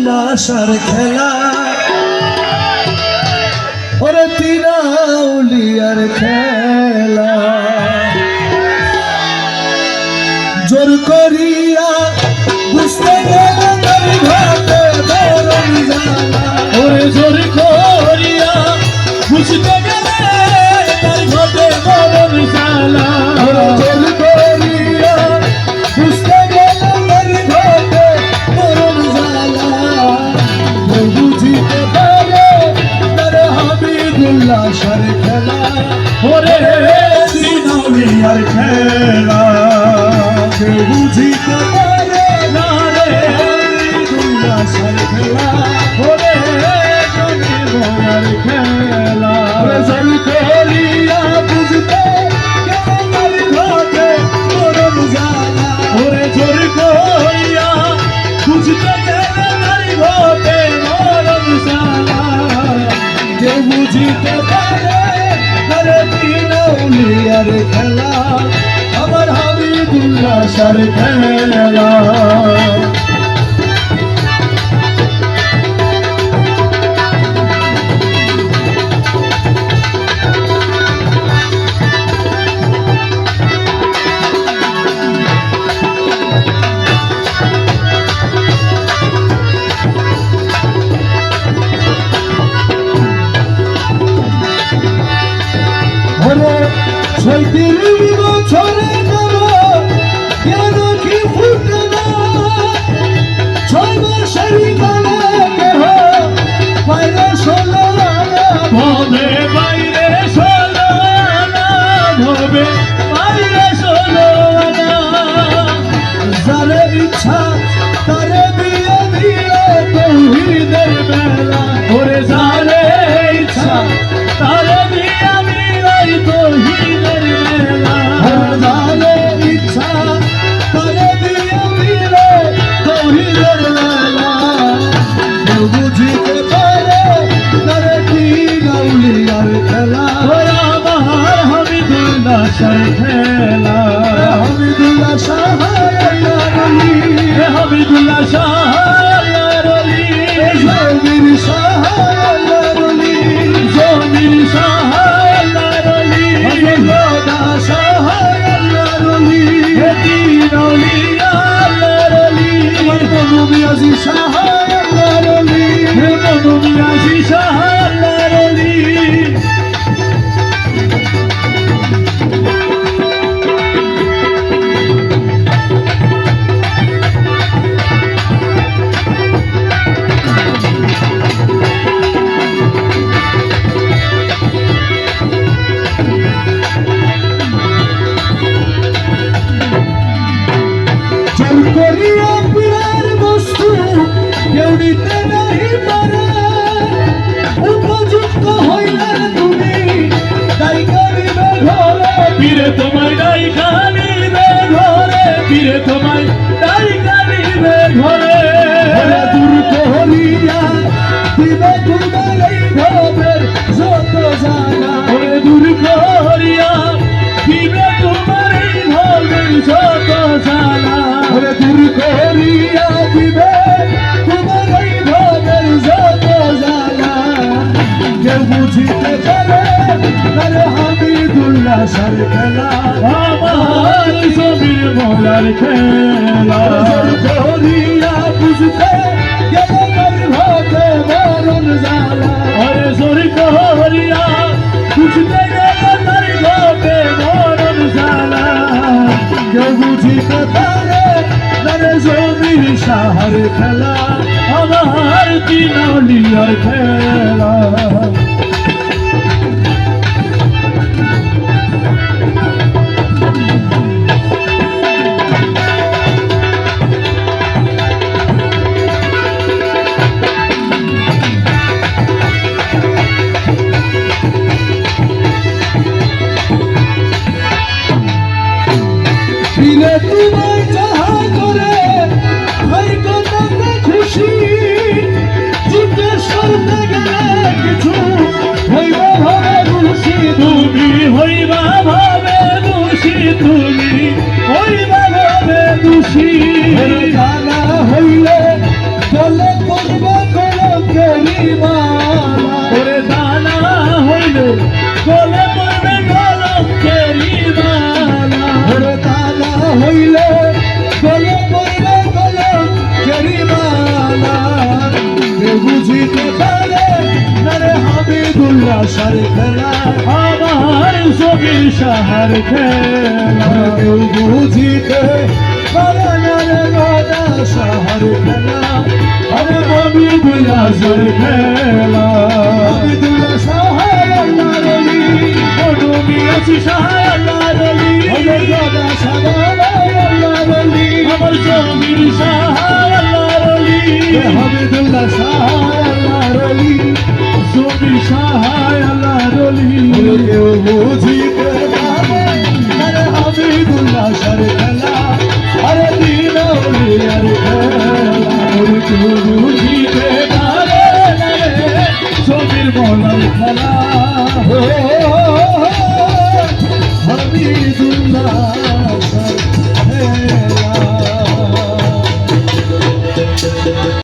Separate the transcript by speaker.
Speaker 1: উল্লাসার খেলা ওরে তিনাউলিয়ার খেলা জোর করিয়া বুঝতে গেলে তার ঘাটে ধরম জ্বালা
Speaker 2: ওরে জোর করিয়া বুঝতে গেলে তার ঘটে ধরম জ্বালা
Speaker 1: জোর করিয়া বুঝতে গেলে তার ঘাটে ধরম জ্বালা বুঝিতে পারে তার হাবিবুল্লাহর খেলা
Speaker 2: ওরে তিনাউলিয়ার খেলা
Speaker 1: বুঝিতে পারে না রে হাবিবুল্লাহর খেলা
Speaker 2: ওরে জমিদার খেলা
Speaker 1: জোর করিয়া বুঝতে গেলে তার ঘাটে ধরম জ্বালা
Speaker 2: ওরে জোর করিয়া বুঝতে গেলে তার ঘটে ধরম জ্বালা
Speaker 1: যে বুঝিতে পারে আরে তিনাউলিয়ার খেলা আমার হাবিবুল্লাহর খেলা ছয়ত্রিশ বছরে করো কেন কি ফুটে না 6 মাসের কালে কেহ বাইরে ষোলো
Speaker 2: ভবে বাইরে ষোলো আনা ভবে বাইরে ষোলো আনা
Speaker 1: যারে ইচ্ছা তারে বিয়ে দিয়ে তৌহিদের বেলা
Speaker 2: ওরে যারে ইচ্ছা তারে দিয়া মিলাই তৌহিদের মেলা
Speaker 1: যারে ইচ্ছা তারে বিয়ে দিলে তৌহিদের বেলা কেউ বুঝিতে পারে তারে তিনাউলিয়ার খেলা
Speaker 2: ওরে আমার হাবিবুল্লাহ শাহ খেলা
Speaker 1: হাবিবুল্লাহ শাহ আল্লাহর ওলি
Speaker 2: হাবিবুল্লাহ শাহ আল্লাহর ওলি
Speaker 1: জমির শাহ আল্লাহর ওলি
Speaker 2: জমির শাহ আল্লাহর ওলি
Speaker 1: খোদা শাহ আল্লাহর ওলি
Speaker 2: তিনাউলিয়া আল্লাহর ওলি
Speaker 1: মনু মিয়াজি শাহ আল্লাহর ওলি
Speaker 2: মনু মিয়াজি শাহ আল্লাহর ওলি
Speaker 1: জোর করিয়া পীরের বস্তু কেউ নিতে নাহি পারে উপযুক্ত হইলে তুমি তাই করিবে ঘরে
Speaker 2: পীরে তোমায় ডাই কানিবে ঘরে পীরে তোমায় ডাই কানিবে ঘরে
Speaker 1: ওরে দূর করিয়া দিবে তোমার এই ভবের যত জ্বালা
Speaker 2: ওরে দূর করিয়া দিবে তোমার এই ভবের যত জ্বালা
Speaker 1: ওরে দূর করিয়া দিবে তোমার এই ভবের যত জ্বালা কেউ বুঝিতে পারে আরে হাবিবুল্লাহর খেলা
Speaker 2: আমার জমির মোলার খেলা
Speaker 1: জোর করিয়া বুঝতে গেলে তার ঘটে মরণ জ্বালা
Speaker 2: ওরে জোর করিয়া বুঝতে গেলে তার ঘটে মরণ জ্বালা
Speaker 1: কেউ বুঝিতে পারে আরে জমির শাহর খেলা
Speaker 2: আমার তিনাউলিয়ার খেলা
Speaker 1: দিলে তোমায় যাহা করে ভাই কত খুশি জিজ্ঞেস করতে গেলে কিছু পড়বে কলঙ্কেরি মালা
Speaker 2: ওরে দানা হইলে গলে পড়বে কলঙ্কেরি মালা
Speaker 1: ওরে দানা হইলে গলে পড়বে কলঙ্কেরি মালা কেউ বুঝিতে পারে না রে হামিদুল্লাহ শাহর খেলা
Speaker 2: আমার সবির সাহার খেলা
Speaker 1: কেউ বুঝিতে পারে না রে রাজা শাহর খেলা
Speaker 2: আরে হামিদুল্লাহ সার খেলা
Speaker 1: হামিদুল্লাহ শাহর আল্লাহর অলি
Speaker 2: তুমি আছি সাহায় আল্লাহর অলি
Speaker 1: ওরে রাজা শাহর আল্লাহর অলি
Speaker 2: আমার সবির সাহায় আল্লাহর অলি
Speaker 1: হামিদুল্লাহ শাহর আল্লাহর অলি
Speaker 2: সবির সাহায় আল্লাহর অলি
Speaker 1: কেউ বুঝিতে পারে আরে হামিদুল্লাহ শাহর খেলা আরে দিন আউলিয়ার খেলা
Speaker 2: কেউ বুঝিতে পারে না রে সবির মলার খেলা